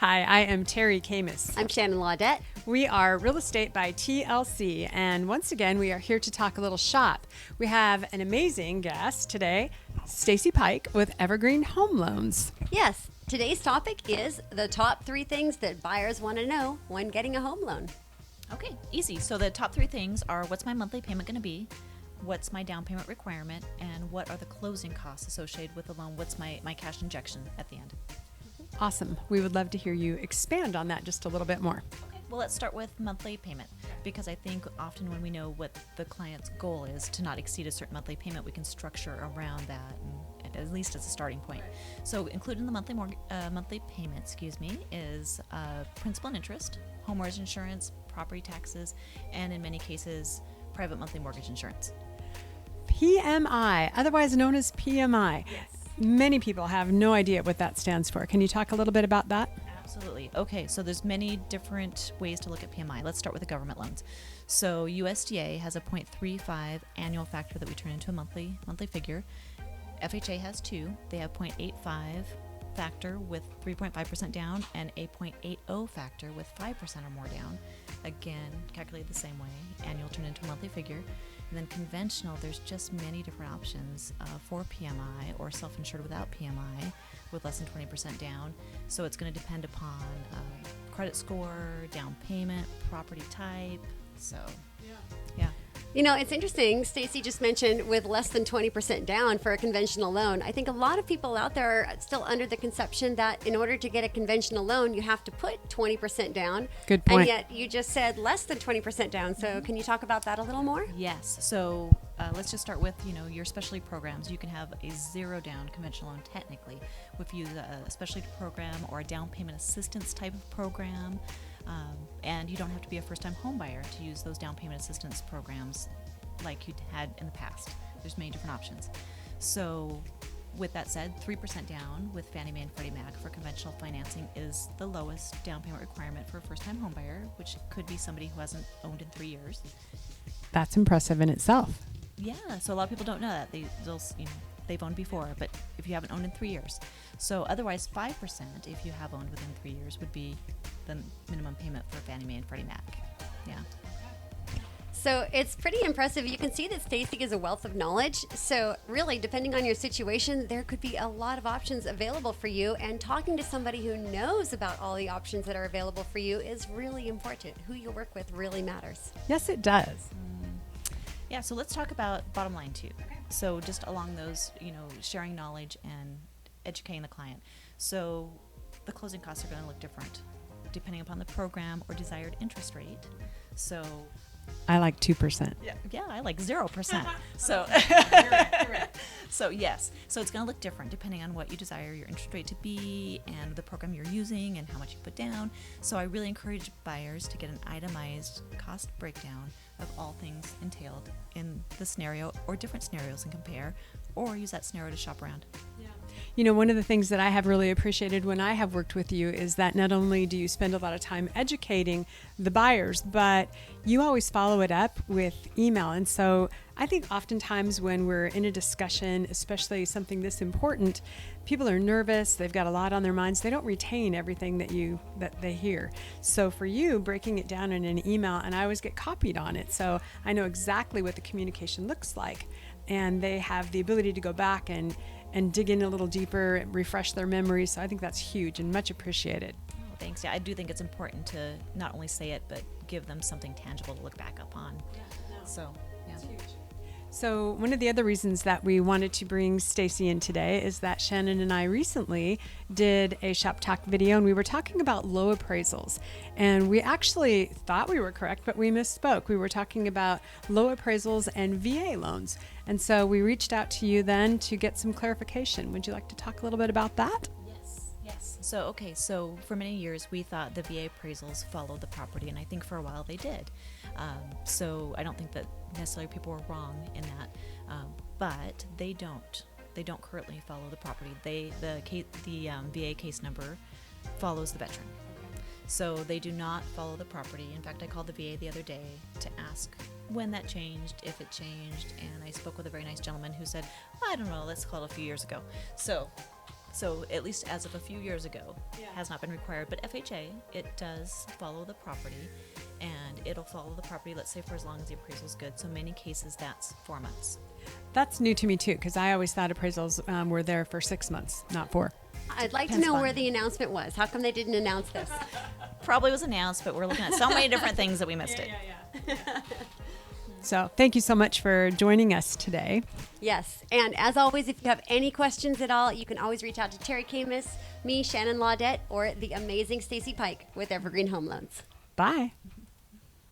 Hi, I am Teri Camus. I'm Shannan Laudet. We are Real Estate by TLC, and once again, we are here to talk a little shop. We have an amazing guest today, Stasie Pike with Evergreen Home Loans. Yes, today's topic is the top 3 things that buyers want to know when getting a home loan. Okay, easy. So the top 3 things are: what's my monthly payment going to be? What's my down payment requirement? And what are the closing costs associated with the loan? What's my cash injection at the end? Awesome. We would love to hear you expand on that just a little bit more. Okay, well, let's start with monthly payment, because I think often when we know what the client's goal is to not exceed a certain monthly payment, we can structure around that, and at least as a starting point. So included in the monthly payment, is principal and interest, homeowners insurance, property taxes, and in many cases, private monthly mortgage insurance. PMI, otherwise known as PMI. Yes. Many people have no idea what that stands for. Can you talk a little bit about that? Absolutely. Okay, so there's many different ways to look at PMI. Let's start with the government loans. So USDA has a 0.35 annual factor that we turn into a monthly figure. FHA has 2. They have 0.85 factor with 3.5% down and a 0.80 factor with 5% or more down. Again, calculated the same way. Annual turned into a monthly figure. And then conventional, there's just many different options for PMI or self-insured without PMI with less than 20% down. So it's going to depend upon credit score, down payment, property type. So, yeah. You know, it's interesting. Stasie just mentioned with less than 20% down for a conventional loan. I think a lot of people out there are still under the conception that in order to get a conventional loan, you have to put 20% down. Good point. And yet you just said less than 20% down. So can you talk about that a little more? Yes. So let's just start with, your specialty programs. You can have a 0 down conventional loan technically if you use a specialty program or a down payment assistance type of program. And you don't have to be a first-time home buyer to use those down payment assistance programs like you had in the past. There's many different options. So with that said, 3% down with Fannie Mae and Freddie Mac for conventional financing is the lowest down payment requirement for a first-time home buyer, which could be somebody who hasn't owned in 3 years. That's impressive in itself. Yeah, so a lot of people don't know that. They've owned before, but if you haven't owned in 3 years. So otherwise, 5% if you have owned within 3 years would be the minimum payment for Fannie Mae and Freddie Mac. Yeah. So it's pretty impressive. You can see that Stasie is a wealth of knowledge. So really, depending on your situation, there could be a lot of options available for you. And talking to somebody who knows about all the options that are available for you is really important. Who you work with really matters. Yes, it does. Yeah, so let's talk about bottom line too. Okay. So just along those, sharing knowledge and educating the client. So the closing costs are going to look different depending upon the program or desired interest rate. So I like 2%. Yeah, I like 0%. So, You're right. So yes, so it's going to look different depending on what you desire your interest rate to be and the program you're using and how much you put down. So I really encourage buyers to get an itemized cost breakdown of all things entailed in the scenario or different scenarios and compare, or use that scenario to shop around. One of the things that I have really appreciated when I have worked with you is that not only do you spend a lot of time educating the buyers, but you always follow it up with email. And so I think oftentimes when we're in a discussion, especially something this important, people are nervous. They've got a lot on their minds. They don't retain everything that they hear. So for you, breaking it down in an email, and I always get copied on it, so I know exactly what the communication looks like. And they have the ability to go back and dig in a little deeper, refresh their memories. So I think that's huge and much appreciated. Oh, thanks. Yeah, I do think it's important to not only say it, but give them something tangible to look back up on. So, yeah. That's huge. So one of the other reasons that we wanted to bring Stasie in today is that Shannan and I recently did a Shop Talk video, and we were talking about low appraisals. And we actually thought we were correct, but we misspoke. We were talking about low appraisals and VA loans. And so we reached out to you then to get some clarification. Would you like to talk a little bit about that? Yes. So for many years, we thought the VA appraisals followed the property, and I think for a while they did. So I don't think that necessarily people were wrong in that, but they don't. They don't currently follow the property. The VA case number follows the veteran. So they do not follow the property. In fact, I called the VA the other day to ask when that changed, if it changed, and I spoke with a very nice gentleman who said, I don't know, let's call it a few years ago. So So at least as of a few years ago, has not been required. But FHA, it does follow the property, and it'll follow the property, let's say, for as long as the appraisal is good. So in many cases, that's 4 months. That's new to me too, because I always thought appraisals were there for 6 months, not 4. I'd like to know where the announcement was. How come they didn't announce this? Probably was announced, but we're looking at so many different things that we missed it. So thank you so much for joining us today. Yes. And as always, if you have any questions at all, you can always reach out to Teri Camus, me, Shannan Laudet, or the amazing Stasie Pike with Evergreen Home Loans. Bye.